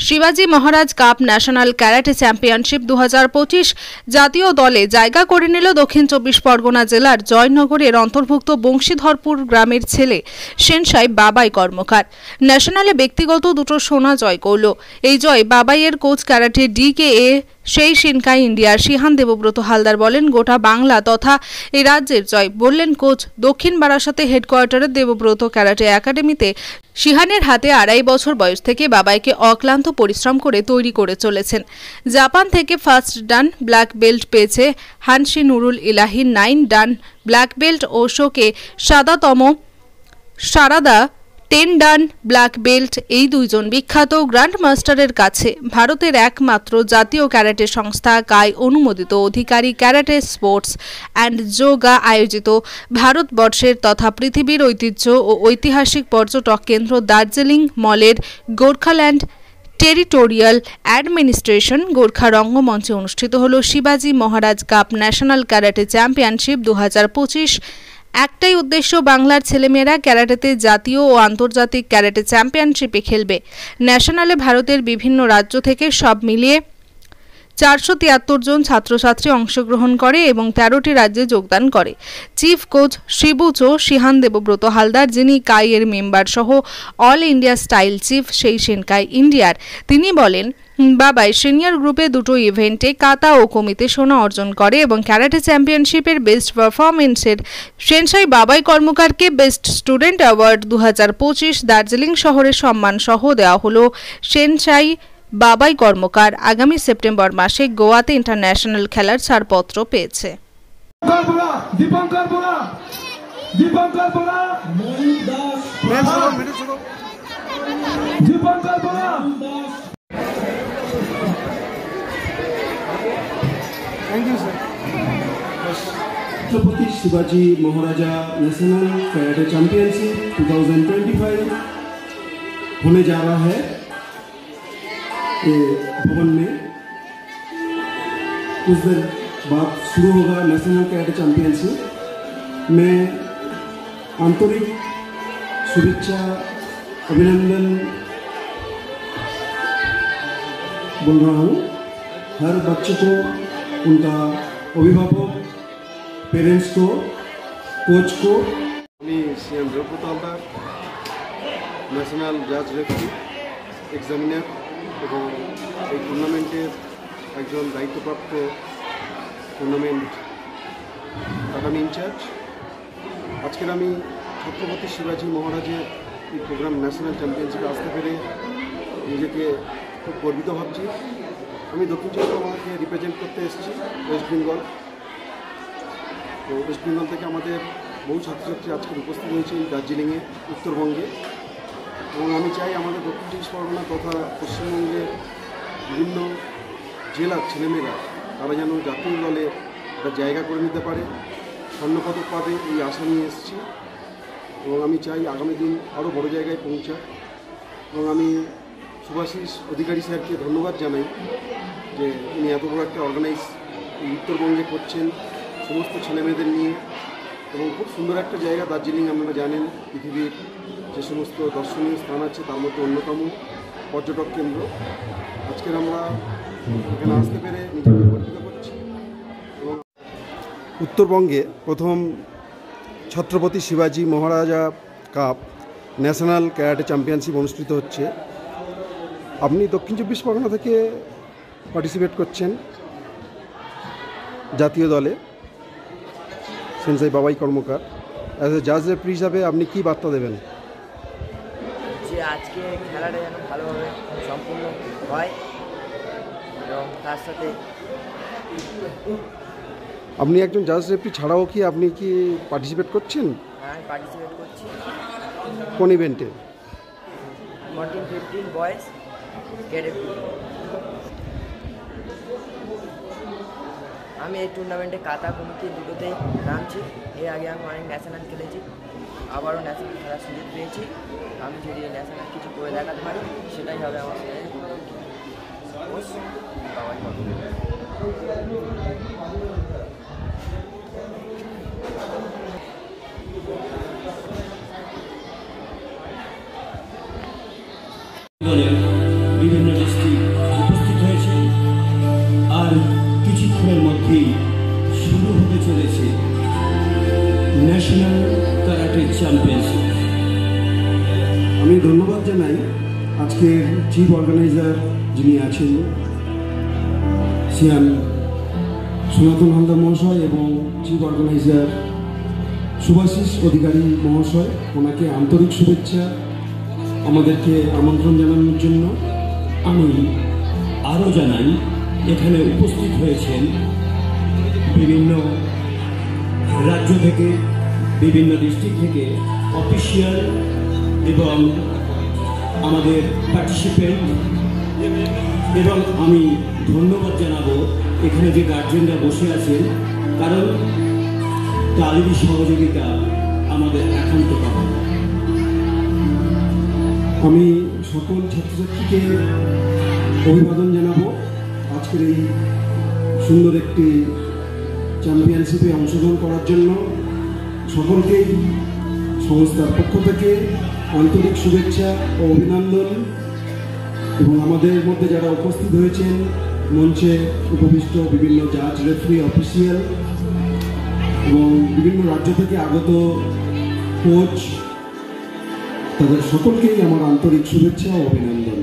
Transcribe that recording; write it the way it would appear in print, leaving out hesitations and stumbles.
শিবাজি মহারাজ cup national karate championship 2025 জাতীয় দলে জায়গা করে নিল দক্ষিণ 24 পরগনা জেলার জয়নগরের অন্তর্ভুক্ত বংশীধরপুর গ্রামের ছেলে সেনসাই বাবাই কর্মকার। ন্যাশনালে ব্যক্তিগত দুটো সোনা জয় করল। এই জয় বাবাইয়ের কোচ ক্যারাটে DKA সেই শিনকাই ইন্ডিয়ার শিহান দেবব্রত হালদার বলেন, গোটা বাংলা তথা এই রাজ্যের জয়। বললেন কোচ, দক্ষিণ বারাসাতে হেডকোয়ার্টারের দেবব্রত ক্যারাটে একাডেমিতে শিহানের হাতে 2.5 বছর বয়স থেকে বাবাইকে অক্লান্ত পরিশ্রম করে তৈরি করে চলেছেন। জাপান থেকে ফার্স্ট ডান ব্ল্যাক বেল্ট পেয়েছে হানশি নুরুল ইলাহি, 9 ডান ব্ল্যাক বেল্ট ও শোকে সারাদা 10 ডান ব্ল্যাক বেল্ট। এই দুইজন বিখ্যাত গ্র্যান্ড মাস্টারের কাছে ভারতের একমাত্র জাতীয় ক্যারাটে সংস্থা কাই অনুমোদিত অধিকারী ক্যারাটে স্পোর্টস অ্যান্ড যোগা আয়োজিত ভারতবর্ষের তথা পৃথিবীর ঐতিহ্য ও ঐতিহাসিক পর্যটক কেন্দ্র দার্জিলিং মলের গোর্খাল্যান্ড টেরিটোরিয়াল অ্যাডমিনিস্ট্রেশন গোর্খা রঙ্গমঞ্চে অনুষ্ঠিত হল শিবাজি মহারাজ কাপ ন্যাশনাল ক্যারাটে চ্যাম্পিয়নশিপ 2025। একটাই উদ্দেশ্য, বাংলার ছেলেমেয়েরা ক্যারাটেতে জাতীয় ও আন্তর্জাতিক ক্যারাটে চ্যাম্পিয়নশিপে খেলবে। ন্যাশনালে ভারতের বিভিন্ন রাজ্য থেকে সব মিলিয়ে 473 জন ছাত্রছাত্রী অংশগ্রহণ করে এবং 13টি রাজ্যে যোগদান করে। চিফ কোচ শিবুচো শিহান দেবব্রত হালদার, যিনি কাই এর মেম্বার সহ অল ইন্ডিয়া স্টাইল চিফ সেই শিনকাই ইন্ডিয়ার, তিনি বলেন, বাবাই সিনিয়র গ্রুপে দুটো ইভেন্টে কাতা ও কমিতে সোনা অর্জন করে এবং ক্যারাটে চ্যাম্পিয়নশিপের বেস্ট পারফরমেন্সের সেনসাই বাবাই কর্মকারকে বেস্ট স্টুডেন্ট অ্যাওয়ার্ড 2025 দার্জিলিং শহরের সম্মান সহ দেওয়া হলো। সেনসাই বাবাই কর্মকার আগামী সেপ্টেম্বর মাসে গোয়াতে ইন্টারন্যাশনাল খেলার ছাড়পত্র পেয়েছে। छत्रपति शिवाजी महाराजा नेशनल कैराटे चैंपियनशिप 2025 होने जा रहा है भवन में। कुछ देर बाद शुरू होगा नेशनल कैराटे चैंपियनशिप। मैं आंतरिक शुभेच्छा अभिनंदन बोल रहा हूँ हर बच्चे को, उनका अभिभावक, पेरेंट्स को, कोच को। শিহান দেবব্রত হালদার, ন্যাশনাল জাজ রেফারি, এক্সামিনার এবং এই টুর্নামেন্টের একজন দায়িত্বপ্রাপ্ত টুর্নামেন্ট একাডেমি ইনচার্জ। আজকের আমি ছত্রপতি শিবাজি মহারাজের এই প্রোগ্রাম ন্যাশনাল চ্যাম্পিয়নশিপে আসতে পেরে নিজেকে খুব গর্বিত ভাবছি। আমি দক্ষিণ চব্বিশ পরগনাকে রিপ্রেজেন্ট করতে এসেছি ওয়েস্ট বেঙ্গল। তো ওয়েস্ট বেঙ্গল থেকে আমাদের বহু ছাত্রছাত্রী আজকের উপস্থিত হয়েছে এই দার্জিলিংয়ে, উত্তরবঙ্গে। এবং আমি চাই আমাদের দক্ষিণ চব্বিশ পরগনা তথা পশ্চিমবঙ্গের বিভিন্ন জেলার ছেলেমেয়েরা তারা যেন জাতীয় দলে একটা জায়গা করে নিতে পারে, স্বর্ণপদক পাবে, এই আশা নিয়ে এসেছি। এবং আমি চাই আগামী দিন আরও বড় জায়গায় পৌঁছায়। এবং আমি শুভাশিস অধিকারী স্যারকে ধন্যবাদ জানাই যে উনি এত বড় একটা অর্গানাইজ এই উত্তরবঙ্গে করছেন সমস্ত ছেলেমেয়েদের নিয়ে। এবং খুব সুন্দর একটা জায়গা দার্জিলিং, আপনারা জানেন পৃথিবীর যে সমস্ত দর্শনীয় স্থান আছে তার মধ্যে অন্যতম পর্যটক কেন্দ্র। আজকের আমরা এখানে আসতে পেরে নিজেকে গর্বিত করছি। এবং উত্তরবঙ্গে প্রথম ছত্রপতি শিবাজি মহারাজা কাপ ন্যাশনাল ক্যারাটে চ্যাম্পিয়নশিপ অনুষ্ঠিত হচ্ছে। আপনি দক্ষিণ চব্বিশ পরগনা থেকে পার্টিসিপেট করছেন জাতীয় দলে, সেনসাই বাবাই কর্মকার। অ্যাজ এ জাজ রেফারি হিসাবে আপনি কী বার্তা দেবেন? যে আজকে খেলাটা যেন ভালোভাবে সম্পূর্ণ হয় এবং তার সাথে আপনি একজন জাজ রেফারি ছাড়াও কি আপনি কি পার্টিসিপেট করছেন? হ্যাঁ, আমি পার্টিসিপেট করছি। কোন ইভেন্টে? 14-15 বয়েজ ক্যাডেট। আমি এই টুর্নামেন্টে কাতা কমিটি দুটোতেই নামছি। এর আগে আমি অনেক ন্যাশনাল খেলেছি, আবারও ন্যাশনাল খেলার সুযোগ পেয়েছি। আমি যদি ন্যাশনাল কিছু করে দেখাতে পারি সেটাই হবে আমার বিভিন্ন ডিস্ট্রিক্ট উপস্থিত হয়েছে। আর কিছুক্ষণের মধ্যেই শুরু হতে চলেছে ন্যাশনাল ক্যারাটে চ্যাম্পিয়নশিপ। আমি ধন্যবাদ জানাই আজকের চিফ অর্গানাইজার যিনি আছেন সিয়ান সনাতন হালদার মহাশয় এবং চিফ অর্গানাইজার শুভাশিস অধিকারী মহাশয়, ওনাকে আন্তরিক শুভেচ্ছা আমাদেরকে আমন্ত্রণ জানানোর জন্য। আমি আরও জানাই এখানে উপস্থিত হয়েছেন বিভিন্ন রাজ্য থেকে, বিভিন্ন ডিস্ট্রিক্ট থেকে অফিসিয়াল এবং আমাদের পার্টিসিপেন্ট, এবং আমি ধন্যবাদ জানাবো এখানে যে গার্জেনরা বসে আছেন, কারণ তাদেরই সহযোগিতা আমাদের একান্ত পাওয়া। আমি সকল ছাত্রছাত্রীকে অভিবাদন জানাবো আজকের এই সুন্দর একটি চ্যাম্পিয়নশিপে অংশগ্রহণ করার জন্য। সকলকেই সংস্থার পক্ষ থেকে আন্তরিক শুভেচ্ছা ও অভিনন্দন। এবং আমাদের মধ্যে যারা উপস্থিত হয়েছেন, মঞ্চে উপবিষ্ট বিভিন্ন জাজ, রেফারি, অফিসিয়াল এবং বিভিন্ন রাজ্য থেকে আগত কোচ, তাদের সকলকেই আমার আন্তরিক শুভেচ্ছা ও অভিনন্দন।